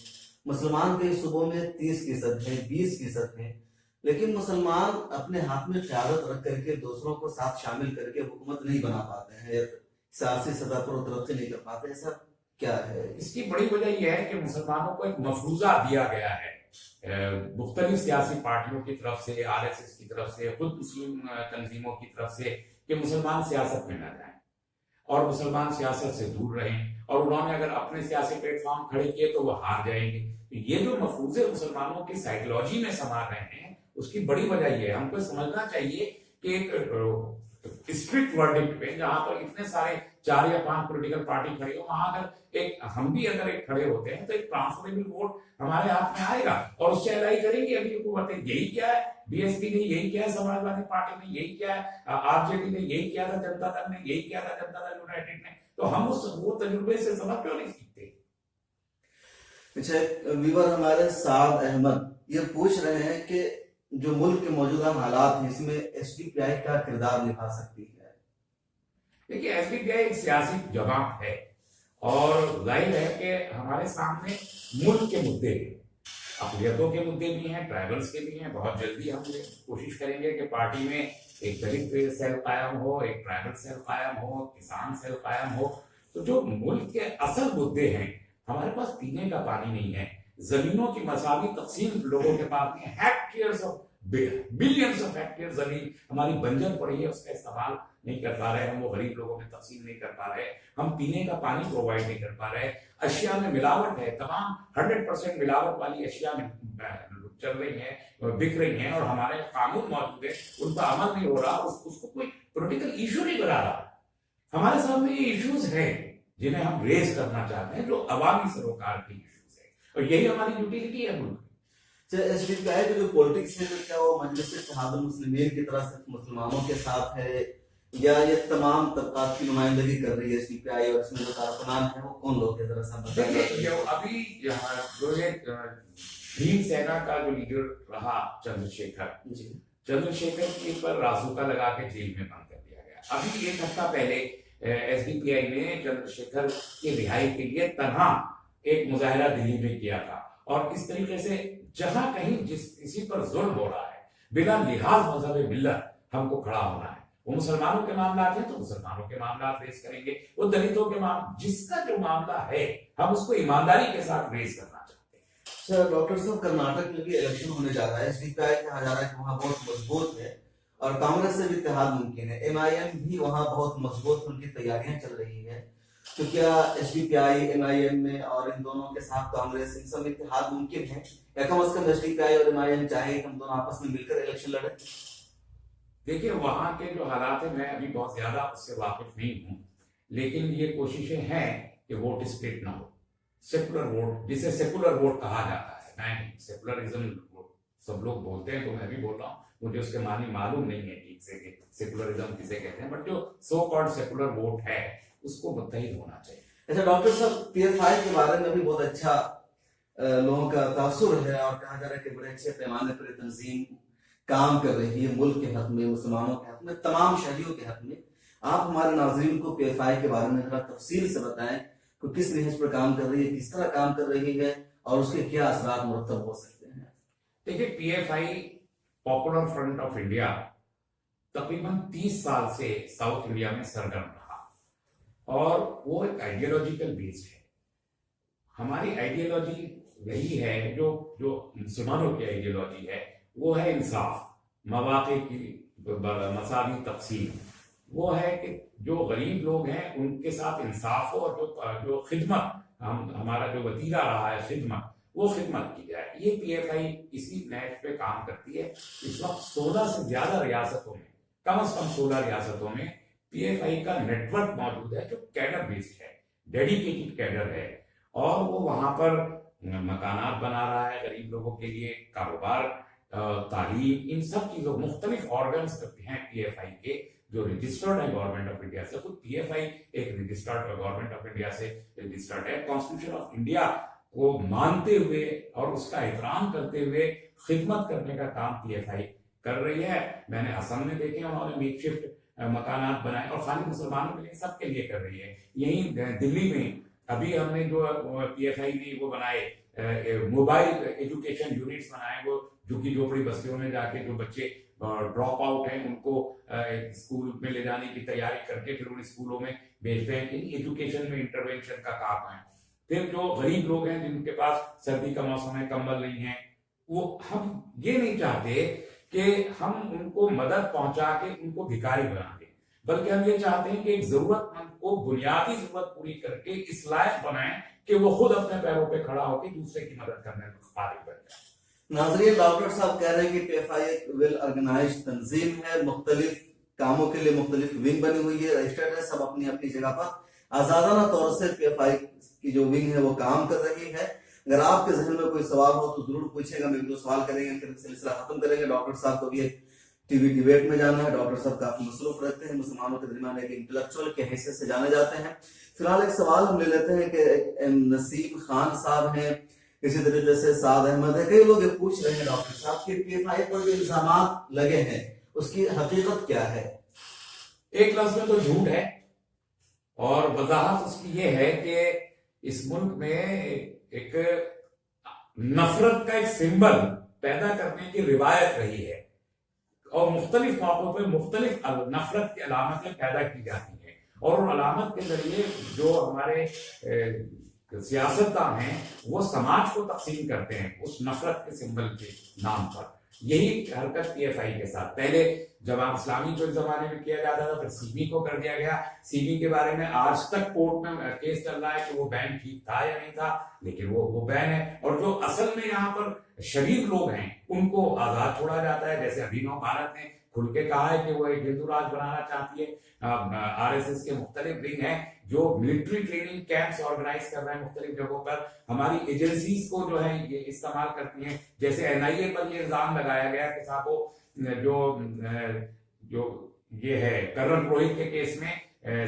मुसलमान कई सूबों में 30% है, 20% है, लेकिन मुसलमान अपने हाथ में क़यादत रख करके दूसरों को साथ शामिल करके हुकूमत नहीं बना पाते हैं, सियासी सतह पर तरक्की नहीं कर पाते। ऐसा क्या है? इसकी बड़ी वजह यह है कि मुसलमानों को एक मफरूजा दिया गया है मुख्तलिफ सियासी पार्टियों की तरफ से, RSS की तरफ से, खुद मुस्लिम तंजीमों की तरफ से, कि मुसलमान सियासत में न जाएं और मुसलमान सियासत से दूर रहें, और उन्होंने अगर अपने सियासी प्लेटफॉर्म खड़े किए तो वो हार जाएंगे। तो ये जो मफरूजे मुसलमानों की साइकोलॉजी में समा रहे हैं, उसकी बड़ी वजह यह है। हमको समझना चाहिए कि एक स्ट्रिक्ट वर्डिक्ट पे, जहां पर इतने सारे 4 या 5 पॉलिटिकल पार्टी खड़ी हो, वहां अगर हम भी अगर एक खड़े होते हैं तो एक ट्रांसफरेबल वोट हमारे हाथ में आएगा और उससे अदाई करेंगे अगली हुकूमतें। यही क्या है, BSP ने यही किया है, समाजवादी पार्टी ने यही किया है, RJD ने यही किया था, जनता दल ने यही किया था, जनता दल यूनाइटेड ने। तो हम वो तजुर्बे से सबक क्यों नहीं सीखते? अच्छा, व्यूवर हमारे साद अहमद ये पूछ रहे हैं कि जो मुल्क के मौजूदा हालात हैं इसमें एसडीपीआई का किरदार निभा सकती है। देखिए, एसडीपीआई एक सियासी जमात है और जाहिर है कि हमारे सामने मुल्क के मुद्दे हैं, अक़लियतों के मुद्दे भी हैं, ट्राइबल्स के भी हैं। बहुत जल्दी हम ये कोशिश करेंगे कि पार्टी में एक दलित सेल कायम हो, एक ट्राइबल सेल कायम हो, किसान सेल कायम हो। तो जो मुल्क के असल मुद्दे हैं, हमारे पास पीने का पानी नहीं है, जमीनों की मसावी तकसीम लोगों के पास नहीं है, hectares of billions of hectare जमीन हमारी बंजर पड़ी है, उसका इस्तेमाल नहीं कर पा रहे, हम वो गरीब लोगों में तकसीम नहीं कर पा रहे, हम पीने का पानी प्रोवाइड नहीं कर पा रहे, अशिया में मिलावट है, तमाम 100% मिलावट वाली अशिया में चल रही है, बिक रही हैं, और हमारे कानून मौजूद है, उन पर अमल नहीं हो रहा, उसको कोई पॉलिटिकल इशू नहीं बना रहा। हमारे सामने ये इश्यूज हैं जिन्हें हम रेज करना चाहते हैं, जो अवामी सरोकार के इश्यूज है, और यही हमारी यूटिलिटी है मुल्क। एसडीपीआई की जो पॉलिटिक्स है, क्या वो मजलिस इत्तेहादुल मुस्लिमीन की तरह से मुसलमानों के साथ है, या ये तमाम तबकात की नुमाइंदगी कर रही है एसडीपीआई, और इसमें जो कारकुनान है वो कौन लोग हैं, जरा सा बताइए। अभी जो है भीम सेना का जो लीडर रहा चंद्रशेखर के ऊपर रासुका लगा के जेल में बंद कर दिया गया। अभी एक हफ्ता पहले एसडीपीआई ने चंद्रशेखर की रिहाई के लिए तन्हा एक मुजाहिरा दिल्ली में किया था, और इस तरीके से जहां कहीं जिस किसी पर जुल्म हो रहा है, बिना लिहाज मजहब मिल्लत हमको खड़ा होना है। वो मुसलमानों के मामला है तो मुसलमानों के मामला रेस करेंगे, वो दलितों के मामला, जिसका जो मामला है हम उसको ईमानदारी के साथ रेस करना चाहते हैं। सर, डॉक्टर साहब, कर्नाटक में भी इलेक्शन होने जा रहा है, एसडीपीआई कहा जा रहा है कि वहाँ बहुत मजबूत है और कांग्रेस से भी इत्तेहाद मुमकिन है, एमआईएम भी वहाँ बहुत मजबूत, उनकी तैयारियां चल रही है, तो क्या एसडीपीआई एमआईएम में और इन दोनों के साथ कांग्रेस, इन सब इत्तेहाद मुमकिन है, या कम से कम एसडीपीआई और एमआईएम चाहे हम दोनों आपस में मिलकर इलेक्शन लड़े? देखिए, वहां के जो हालात है, मैं अभी बहुत ज्यादा उससे वाकिफ नहीं हूं, लेकिन ये कोशिशें हैं कि वोट स्प्लिट ना हो, सेकुलर वोट, जिसे सेकुलर वोट कहा जाता है। मैं सेकुलरिज्म सब लोग बोलते हैं, तो मैं भी बोल रहा हूँ, मुझे उसके मानी मालूम नहीं है ठीक से कि सेकुलरिज्म किसे कहते हैं, बट जो सो कॉल्ड सेकुलर वोट है उसको मुत्तहिद होना चाहिए। अच्छा डॉक्टर साहब, पीएफआई के बारे में भी बहुत अच्छा लोगों का तासुर है, और कहा जा रहा है कि बड़े अच्छे पैमाने पर तंजीम काम कर रही है मुल्क के हक में, मुसलमानों के हक में, तमाम शहरियों के हक में। आप हमारे नाज़रीन को पीएफआई के बारे में थोड़ा तफसील से बताएं कि किस नहज पर काम कर रही है, किस तरह काम कर रही है, और उसके क्या असरात मुरतब हो सकते हैं। देखिए, PFI popular front of India तकरीबन 30 साल से साउथ इंडिया में सरगर्म रहा, और वो एक आइडियोलॉजिकल बेस्ड है। हमारी आइडियोलॉजी यही है, जो मुसलमानों की आइडियोलॉजी है, वो है इंसाफ, मवाक़े की मसावी तकसीम, वो है कि जो गरीब लोग हैं उनके साथ इंसाफ हो, और जो खिदमत हमारा जो वतीरा रहा है खिदमत, वो खिदमत की जाए। ये पीएफआई इसी नेट पे काम करती है। इस वक्त 16 से ज्यादा रियासतों में, कम से कम 16 रियासतों में पीएफआई का नेटवर्क मौजूद है, जो कैडर बेस्ड है, डेडिकेटेड कैडर है, और वो वहां पर मकानात बना रहा है गरीब लोगों के लिए, कारोबार, तालीम, इन सब चीजों, मुख्तलिफ ऑर्गन्स हैं पीएफआई के जो रजिस्टर्ड है गवर्नमेंट ऑफ इंडिया से। खुद पीएफआई एक रजिस्टर्ड गवर्नमेंट ऑफ इंडिया से रजिस्टर्ड है। कॉन्स्टिट्यूशन ऑफ इंडिया को मानते हुए और उसका एहतराम करते हुए खिदमत करने का काम पीएफआई कर रही है। मैंने असम में देखे, उन्होंने मेकशिफ्ट मकानात बनाए, और खाली मुसलमानों के लिए, सबके लिए कर रही है। यहीं दिल्ली में अभी हमने जो पीएफआई ने वो बनाए, मोबाइल एजुकेशन यूनिट्स बनाए, वो झुग्गी झोपड़ी बस्तियों में जाके जो बच्चे ड्रॉप आउट हैं उनको स्कूल में ले जाने की तैयारी करके फिर उन स्कूलों में भेजते हैं कि एजुकेशन में इंटरवेंशन का काम है। फिर जो गरीब लोग हैं जिनके पास सर्दी का मौसम है, कंबल नहीं है, वो हम ये नहीं चाहते कि हम उनको मदद पहुंचा के उनको भिखारी बना दें, बल्कि हम ये चाहते हैं कि एक जरूरतमंद को बुनियादी जरूरत पूरी करके इस लायक बनाएं कि वो खुद अपने पैरों पे खड़ा होकर दूसरे की मदद करने में काबिल बन जाए। नाज़रीन, डॉक्टर साहब कह रहे हैं कि पीएफआई एक वेल ऑर्गेनाइज्ड तंजीम है, मुख्तलिफ कामों के लिए मुख्तलिफ विंग बनी हुई है, रजिस्टर्ड है, सब अपनी अपनी जगह पर आजादाना तौर से पीएफआई की जो विंग है वो काम कर रही है। अगर आपके जहन में कोई सवाल हो तो जरूर पूछेगा, हम एक दो सवाल करेंगे, फिर सिलसिला खत्म करेंगे। डॉक्टर साहब को भी एक टीवी डिबेट में जाना है, डॉक्टर साहब काफी मसरूफ रहते हैं, मुसलमानों के दरमियान एक इंटेलेक्चुअल के हैसियत से जाने जाते हैं। फिलहाल एक सवाल हम ले लेते हैं कि नसीम खान साहब हैं, इसी तरीके से साद अहमद है। कई लोग ये पूछ रहे हैं डॉक्टर साहब कि PFI पर जो इल्जाम लगे हैं उसकी हकीकत क्या है? एक लफ्ज में तो झूठ है, और वजाहत उसकी ये है कि इस मुल्क में एक नफरत का एक सिंबल पैदा करने की रिवायत रही है, और मुख्तलिफ मौकों पर मुख्तलिफ नफरत की अलामतें पैदा की जाती हैं, और उन अलामत के जरिए जो हमारे सियासतदान हैं वो समाज को तकसीम करते हैं उस नफरत के सिंबल के नाम पर। यही हरकत PFI के साथ पहले जमात इस्लामी जो जमाने में किया जाता था, फिर CB को कर दिया गया। CB के बारे में आज तक कोर्ट में केस चल रहा है कि वो बैन ठीक था या नहीं था, लेकिन वो बैन है। और जो असल में यहाँ पर शरीफ लोग हैं उनको आजाद छोड़ा जाता है। जैसे अभिनव भारत ने खुल के कहा है कि वो एक हिंदू राज बनाना चाहती है। RSS के मुख्तलिफ विंग हैं जो मिलिट्री ट्रेनिंग कैंप्स ऑर्गेनाइज कर रहे हैं मुख्तलिफ जगहों पर। हमारी एजेंसीज को जो है ये इस्तेमाल करती हैं। जैसे NIA पर ये इल्जाम लगाया गया कि साहब वो जो ये है कर्नल पुरोहित के केस में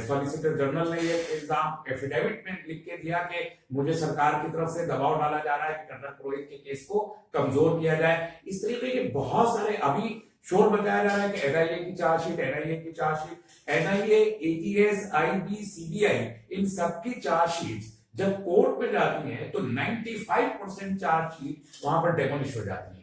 सॉलिसिटर जनरल ने ये इल्जाम एफिडेविट में लिख के दिया कि मुझे सरकार की तरफ से दबाव डाला जा रहा है कि कर्नल पुरोहित के केस को कमजोर किया जाए। इस तरीके के बहुत सारे अभी शोर बताया जा रहा है कि NIA की चार्जशीट, NIA की chargesheet, NIA, ATS, IB, CBI इन सबकी चार्जशीट जब कोर्ट में जाती हैं तो 95% चार्जशीट वहां पर डेमोलिश हो जाती है,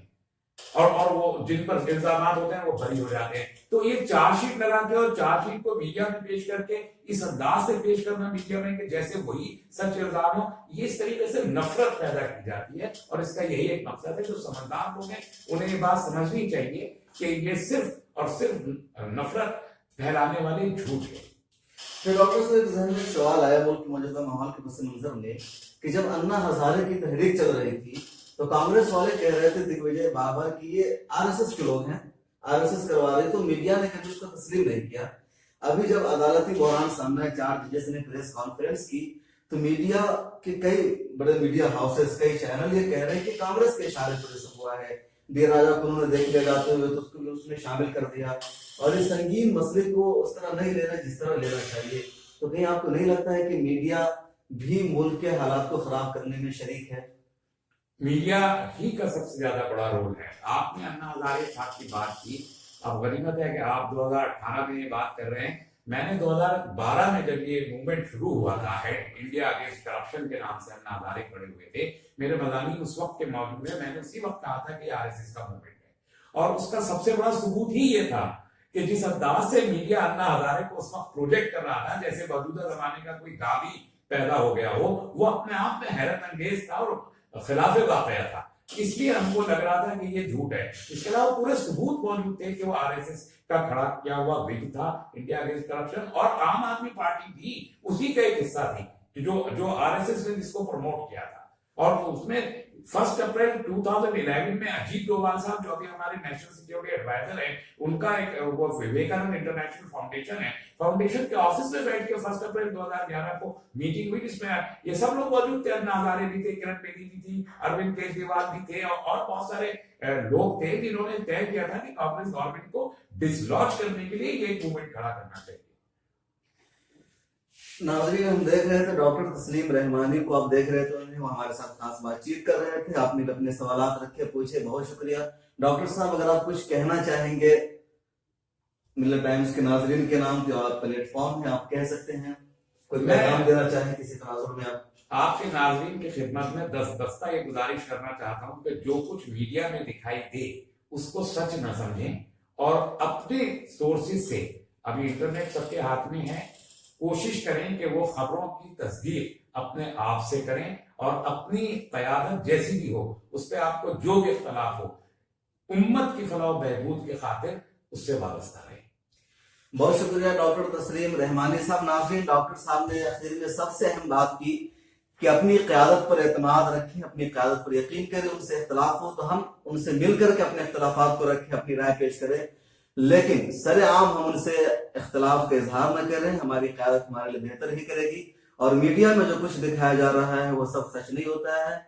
और वो जिन पर इल्जाम होते हैं वो बरी हो जाते हैं। तो ये चार्जशीट लगा के और चार्जशीट को मीडिया में पेश करके इस अंदाज से पेश करना मीडिया में कि जैसे वही सच इल्जाम हो, ये इस तरीके से नफरत पैदा की जाती है। और इसका यही एक मकसद है, जो समझदार लोग हैं उन्हें ये बात समझनी चाहिए कि ये सिर्फ और सिर्फ नफरत फैलाने वाले झूठ है। फिर डॉक्टर साहब जहन में सवाल आया मुल्क के मौजूदा माहौल के पस मंजर में कि जब अन्ना हजारे की तहरीक चल रही थी तो कांग्रेस वाले कह रहे थे दिग्विजय बाबा की ये RSS के लोग हैं, RSS करवा रहे, तो मीडिया ने कभी उसको तस्लीम नहीं किया। अभी जब अदालती बहरान सामने 4 जजेस ने प्रेस कॉन्फ्रेंस की तो मीडिया के कई बड़े मीडिया हाउसेस, कई चैनल ये कह रहे हैं कि कांग्रेस के इशारे पर सब हुआ है। डी राजा को उन्होंने देख लिया जाते हुए तो उसको उसने शामिल कर दिया, और इस संगीन मसले को उस तरह नहीं लेना जिस तरह लेना चाहिए। तो कहीं आपको नहीं लगता है कि मीडिया भी मुल्क के हालात को खराब करने में शरीक है? मीडिया ही का सबसे ज्यादा बड़ा रोल है। आपने अन्ना हजारे साहब की बात की, अब गनीमत है कि आप 2018 में ये बात कर रहे हैं। मैंने 2012 में जब ये मूवमेंट शुरू हुआ था है इंडिया अगेंस्ट करप्शन के नाम से अन्ना हजारे खड़े हुए थे, मेरे मज़ानी उस वक्त के मौजूद है। मैंने उसी वक्त कहा था कि RSS का मूवमेंट है, और उसका सबसे बड़ा सबूत ही ये था कि जिस अंदाज से मीडिया अन्ना हजारे को उस वक्त प्रोजेक्ट कर रहा था जैसे मौजूदा जमाने का कोई गावी पैदा हो गया हो, वो अपने आप में हैरत अंगेज था और खिलाफ वाकया था। इसलिए हमको लग रहा था कि ये झूठ है। इसके अलावा पूरे सबूत मौजूद थे कि वो RSS का खड़ा किया हुआ विंग था इंडिया अगेंस्ट करप्शन, और आम आदमी पार्टी भी उसी का एक हिस्सा थी जो RSS ने जिसको प्रमोट किया था। और उसमें 1 अप्रैल 2011 में अजीत डोभाल साहब जो अभी हमारे नेशनल सिक्योरिटी एडवाइजर हैं, उनका एक वो विवेकानंद इंटरनेशनल फाउंडेशन है, फाउंडेशन के ऑफिस में बैठ के 1 अप्रैल 2011 को मीटिंग हुई जिसमें ये सब लोग मौजूद थे। अन्ना हजारे भी थे, किरण बेदी भी थी, अरविंद केजरीवाल भी थे, और बहुत सारे लोग थे जिन्होंने तय किया था कि कांग्रेस गवर्नमेंट को डिसलॉज करने के लिए ये मूवमेंट खड़ा करना चाहिए। नाज़रीन, हम देख रहे थे डॉक्टर तस्लीम रहमानी को, आप देख रहे थे वो हमारे साथ खास बातचीत कर रहे थे। आपने अपने सवाल रखे, पूछे, बहुत शुक्रिया। डॉक्टर साहब, अगर आप कुछ कहना चाहेंगे मिल्लत टाइम्स के नाज़रीन के नाम, जो आप प्लेटफॉर्म है, आप कह सकते हैं। कोई पैगाम देना चाहें किसी तनाजुर में आप? आपके नाज़रीन की खिदमत में दस्ता ये गुजारिश करना चाहता हूं कि जो कुछ मीडिया में दिखाई दे उसको सच न समझें, और अपने सोर्सेज से, अभी इंटरनेट सबके हाथ में है, कोशिश करें कि वो खबरों की तस्दीक अपने आप से करें, और अपनी क़यादत जैसी भी हो उस पर आपको जो भी इख्तलाफ हो, उम्मत की फलाह बहबूद के खातिर उससे वाबस्ता रहे। बहुत शुक्रिया डॉक्टर तस्लीम रहमानी साहब। नाज़रीन, डॉक्टर साहब ने आखिर में सबसे अहम बात की कि अपनी क़यादत पर एतमाद रखें, अपनी क़यादत पर यकीन करें। उनसे इख्तलाफ हो तो हम उनसे मिलकर के अपने इख्तलाफात को रखें, अपनी राय पेश करें, लेकिन सरेआम हम उनसे इख्तलाफ का इजहार न करें। हमारी क़यादत हमारे लिए बेहतर ही करेगी। और मीडिया में जो कुछ दिखाया जा रहा है वो सब सच नहीं होता है।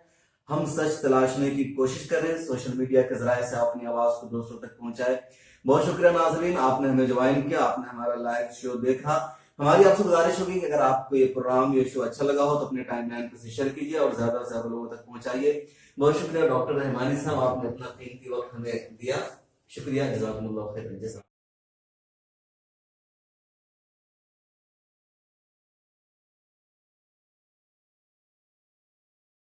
हम सच तलाशने की कोशिश करें, सोशल मीडिया के जरिए से अपनी आवाज को दूसरों तक पहुंचाए। बहुत शुक्रिया नाज़रीन, आपने हमें ज्वाइन किया, आपने हमारा लाइव शो देखा। हमारी आपसे गुजारिश होगी कि अगर आपको ये प्रोग्राम ये शो अच्छा लगा हो तो अपने टाइमलाइन पर शेयर कीजिए और ज्यादा से ज्यादा लोगों तक पहुंचाइए। बहुत शुक्रिया डॉक्टर रहमानी साहब, आपने अपना कीमती वक्त हमें दिया। शुक्रिया, जज़ाकुमुल्लाह खैर।